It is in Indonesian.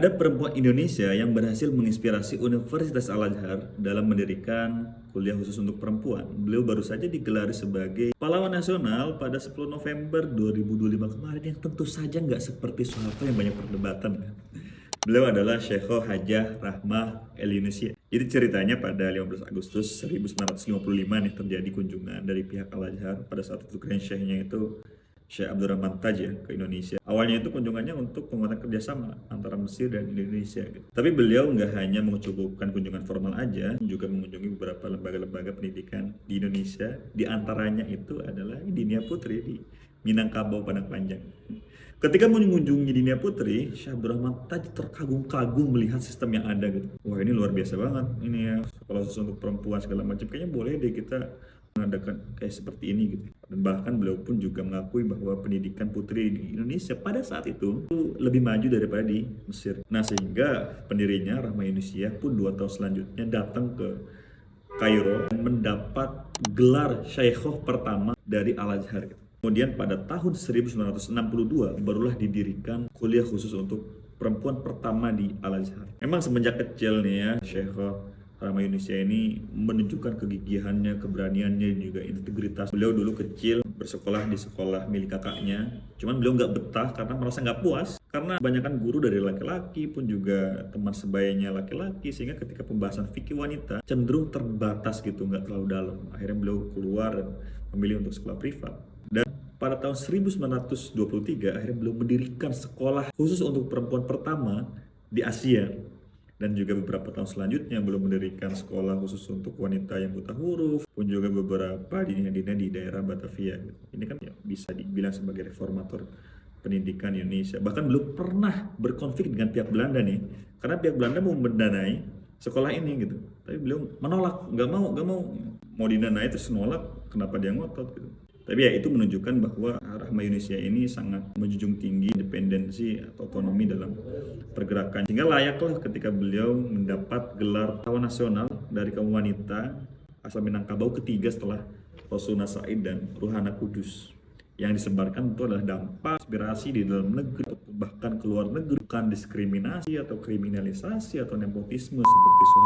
Ada perempuan Indonesia yang berhasil menginspirasi Universitas Al-Azhar dalam mendirikan kuliah khusus untuk perempuan. Beliau baru saja digelar sebagai pahlawan nasional pada 10 November 2025 kemarin, yang tentu saja nggak seperti Soeharto yang banyak perdebatan. Beliau adalah Syekhoh Hajah Rahmah El Yunusiyah. Jadi ceritanya pada 15 Agustus 1955 nih terjadi kunjungan dari pihak Al-Azhar. Pada saat itu Grand Syekhnya itu Syekh Abdurrahman Taj ya, ke Indonesia. Awalnya itu kunjungannya untuk penguatan kerjasama antara Mesir dan Indonesia gitu. Tapi beliau nggak hanya mencukupkan kunjungan formal aja, juga mengunjungi beberapa lembaga-lembaga pendidikan di Indonesia. Di antaranya itu adalah Dinia Putri di Minangkabau, Padang Panjang. Ketika mengunjungi Dinia Putri, Syekh Abdurrahman Taj terkagum-kagum melihat sistem yang ada gitu. Wah, ini luar biasa banget ini ya, sekolah khusus untuk perempuan segala macam. Kayaknya boleh deh kita mengadakan kayak seperti ini gitu. Dan bahkan beliau pun juga mengakui bahwa pendidikan putri di Indonesia pada saat itu lebih maju daripada di Mesir. Nah, sehingga pendirinya Rahmah Yunusiyah pun 2 tahun selanjutnya datang ke Kairo dan mendapat gelar Syekhoh pertama dari Al-Azhar. Kemudian pada tahun 1962 barulah didirikan kuliah khusus untuk perempuan pertama di Al-Azhar. Memang semenjak kecil nih ya, Syekhoh Rahmah Yunusiyah ini menunjukkan kegigihannya, keberaniannya, dan juga integritas. Beliau dulu kecil bersekolah di sekolah milik kakaknya. Cuman beliau nggak betah karena merasa nggak puas. Karena kebanyakan guru dari laki-laki pun juga teman sebayanya laki-laki. Sehingga ketika pembahasan fikih wanita cenderung terbatas gitu, nggak terlalu dalam. Akhirnya beliau keluar dan memilih untuk sekolah privat. Dan pada tahun 1923 akhirnya beliau mendirikan sekolah khusus untuk perempuan pertama di Asia. Dan juga beberapa tahun selanjutnya belum mendirikan sekolah khusus untuk wanita yang buta huruf, pun juga beberapa dinia-dinia di daerah Batavia. Ini kan ya, bisa dibilang sebagai reformator pendidikan Indonesia. Bahkan belum pernah berkonflik dengan pihak Belanda nih, karena pihak Belanda mau mendanai sekolah ini gitu. Tapi beliau menolak, nggak mau didanai terus nolak. Kenapa dia ngotot gitu? Tapi ya itu menunjukkan bahwa Rahmah Yunusiyah ini sangat menjunjung tinggi independensi atau otonomi dalam pergerakan. Sehingga layaklah ketika beliau mendapat gelar pahlawan nasional dari kaum wanita asal Minangkabau ketiga setelah Rasuna Said dan Ruhana Kudus. Yang disebarkan itu adalah dampak inspirasi di dalam negeri bahkan keluar negeri, bukan diskriminasi atau kriminalisasi atau nepotisme seperti Soeharto.